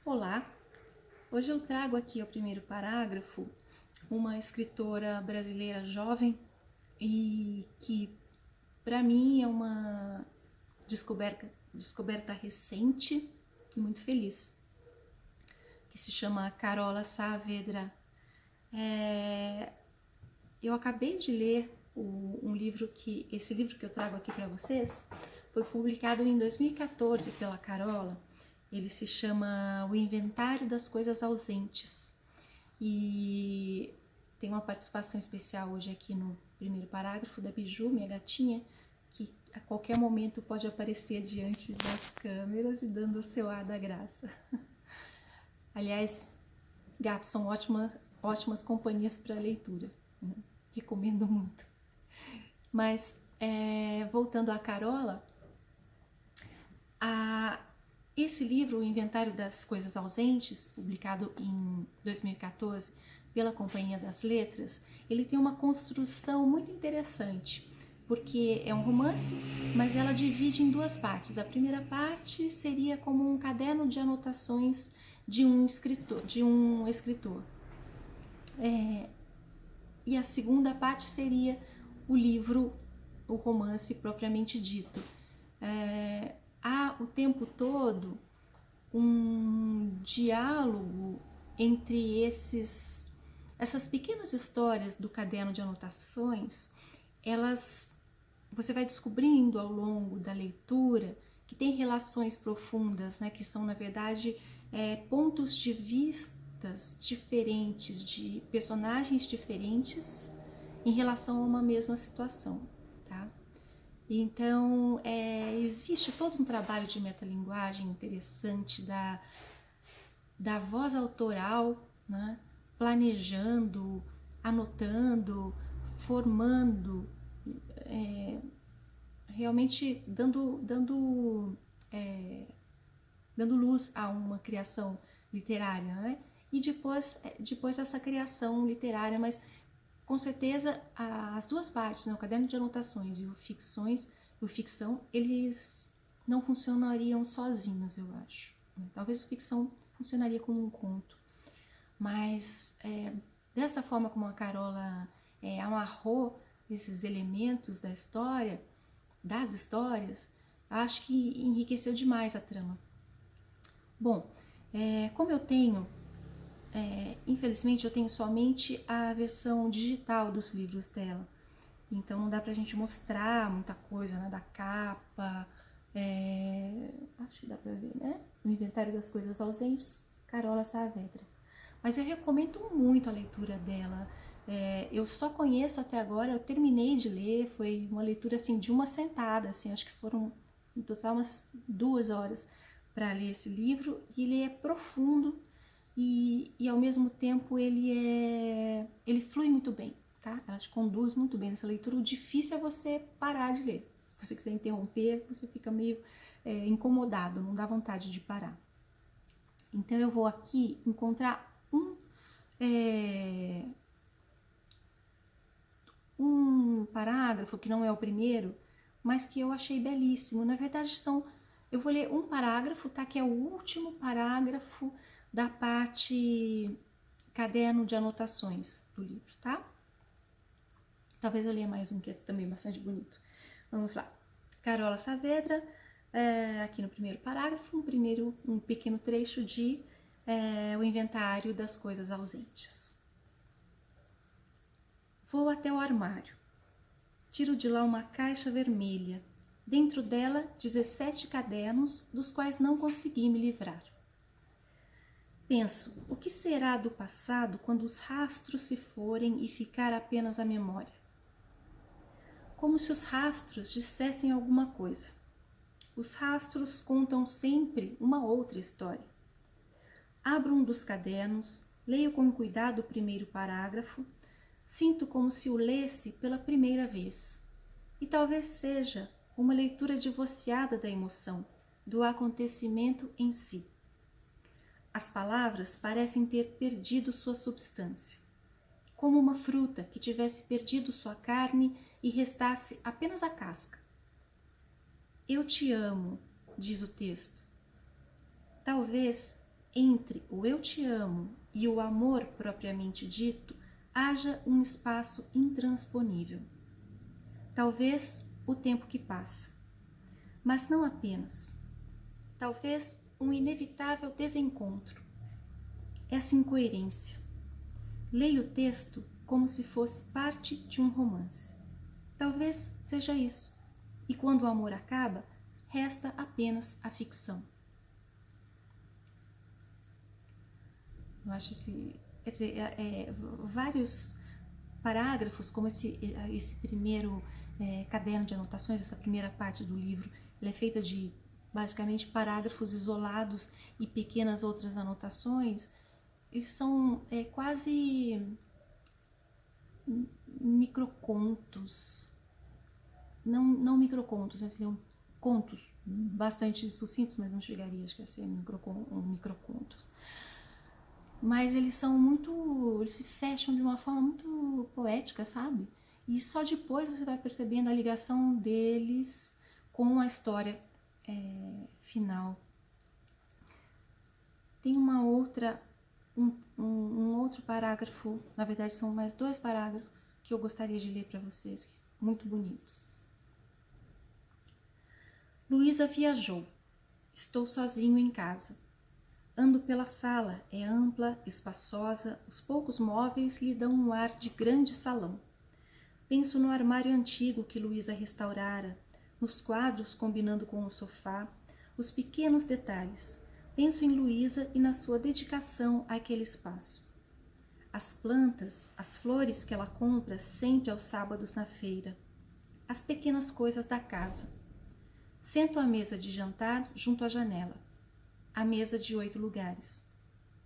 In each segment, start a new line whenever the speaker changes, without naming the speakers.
Olá, hoje eu trago aqui o primeiro parágrafo uma escritora brasileira jovem e que para mim é uma descoberta recente e muito feliz, que se chama Carola Saavedra. Eu acabei de ler esse livro que eu trago aqui para vocês foi publicado em 2014 pela Carola. Ele se chama O Inventário das Coisas Ausentes e tem uma participação especial hoje aqui no primeiro parágrafo da Biju, minha gatinha, que a qualquer momento pode aparecer diante das câmeras e dando o seu ar da graça. Aliás, gatos são ótimas companhias para leitura, né? Recomendo muito. Mas, voltando à Carola, esse livro, O Inventário das Coisas Ausentes, publicado em 2014 pela Companhia das Letras, ele tem uma construção muito interessante, porque é um romance, mas ela divide em duas partes. A primeira parte seria como um caderno de anotações de um escritor. E a segunda parte seria o livro, o romance propriamente dito. Há o tempo todo um diálogo entre essas pequenas histórias do caderno de anotações. Você vai descobrindo ao longo da leitura que tem relações profundas, né, que são na verdade pontos de vistas diferentes, de personagens diferentes em relação a uma mesma situação, tá? Então, existe todo um trabalho de metalinguagem interessante da voz autoral, né? Planejando, anotando, formando, realmente dando luz a uma criação literária, né? E depois essa criação literária, mas com certeza as duas partes, né, o caderno de anotações e o ficção, eles não funcionariam sozinhos, eu acho. Talvez o ficção funcionaria como um conto, mas dessa forma como a Carola amarrou esses elementos das histórias, acho que enriqueceu demais a trama. Bom, como eu tenho infelizmente eu tenho somente a versão digital dos livros dela, então não dá pra gente mostrar muita coisa, né, da capa, acho que dá pra ver, né, O Inventário das Coisas Ausentes, Carola Saavedra. Mas eu recomendo muito a leitura dela. Eu só conheço até agora, eu terminei de ler, foi uma leitura assim de uma sentada, assim, acho que foram em total umas 2 horas para ler esse livro, e ele é profundo. E ao mesmo tempo ele flui muito bem, tá? Ela te conduz muito bem nessa leitura. O difícil é você parar de ler. Se você quiser interromper, você fica meio incomodado, não dá vontade de parar. Então eu vou aqui encontrar um parágrafo que não é o primeiro, mas que eu achei belíssimo. Na verdade eu vou ler um parágrafo, tá? Que é o último parágrafo da parte caderno de anotações do livro, tá? Talvez eu leia mais um que é também bastante bonito. Vamos lá. Carola Saavedra, aqui no primeiro parágrafo, um pequeno trecho de O Inventário das Coisas Ausentes. Vou até o armário. Tiro de lá uma caixa vermelha. Dentro dela, 17 cadernos, dos quais não consegui me livrar. Penso, o que será do passado quando os rastros se forem e ficar apenas a memória? Como se os rastros dissessem alguma coisa. Os rastros contam sempre uma outra história. Abro um dos cadernos, leio com cuidado o primeiro parágrafo, sinto como se o lesse pela primeira vez. E talvez seja uma leitura divorciada da emoção, do acontecimento em si. As palavras parecem ter perdido sua substância, como uma fruta que tivesse perdido sua carne e restasse apenas a casca. Eu te amo, diz o texto. Talvez entre o eu te amo e o amor propriamente dito, haja um espaço intransponível. Talvez o tempo que passa, mas não apenas. Talvez um inevitável desencontro. Essa incoerência. Leia o texto como se fosse parte de um romance. Talvez seja isso. E quando o amor acaba, resta apenas a ficção. Eu acho quer dizer, vários parágrafos, como esse primeiro caderno de anotações, essa primeira parte do livro, ele é feita de basicamente parágrafos isolados e pequenas outras anotações. Eles são quase microcontos, não microcontos, né? Seriam contos bastante sucintos, mas não chegaria, acho que a ser microcontos. Mas eles se fecham de uma forma muito poética, sabe? E só depois você vai percebendo a ligação deles com a história final. Tem um outro parágrafo, na verdade são mais 2 parágrafos que eu gostaria de ler para vocês, muito bonitos. Luísa viajou. Estou sozinho em casa. Ando pela sala, é ampla, espaçosa, os poucos móveis lhe dão um ar de grande salão. Penso no armário antigo que Luísa restaurara, nos quadros combinando com o sofá, os pequenos detalhes. Penso em Luísa e na sua dedicação àquele espaço. As plantas, as flores que ela compra sempre aos sábados na feira. As pequenas coisas da casa. Sento à mesa de jantar junto à janela. A mesa de 8 lugares.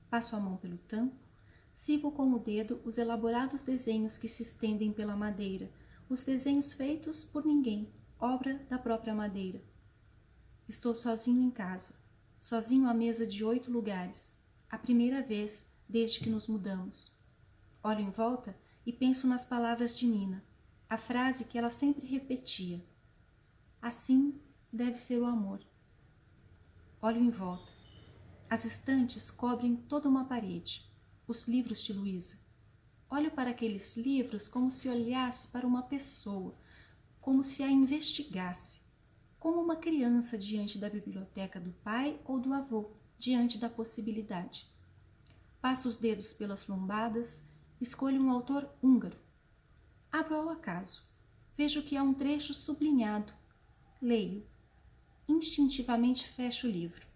Passo a mão pelo tampo, sigo com o dedo os elaborados desenhos que se estendem pela madeira, os desenhos feitos por ninguém, obra da própria madeira. Estou sozinho em casa, sozinho à mesa de 8 lugares, a primeira vez desde que nos mudamos. Olho em volta e penso nas palavras de Nina, a frase que ela sempre repetia. Assim deve ser o amor. Olho em volta. As estantes cobrem toda uma parede. Os livros de Luísa. Olho para aqueles livros como se olhasse para uma pessoa, como se a investigasse, como uma criança diante da biblioteca do pai ou do avô, diante da possibilidade. Passo os dedos pelas lombadas, escolho um autor húngaro. Abro ao acaso. Vejo que há um trecho sublinhado. Leio. Instintivamente fecho o livro.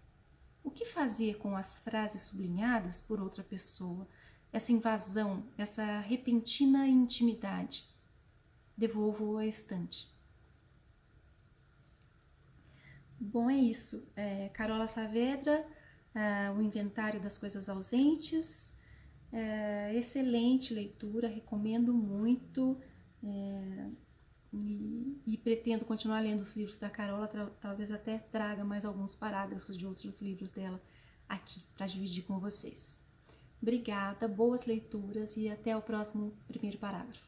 O que fazer com as frases sublinhadas por outra pessoa? Essa invasão, essa repentina intimidade. Devolvo-o à estante. Bom, é isso. Carola Saavedra, O Inventário das Coisas Ausentes. Excelente leitura, recomendo muito. E pretendo continuar lendo os livros da Carola, talvez até traga mais alguns parágrafos de outros livros dela aqui para dividir com vocês. Obrigada, boas leituras e até o próximo primeiro parágrafo.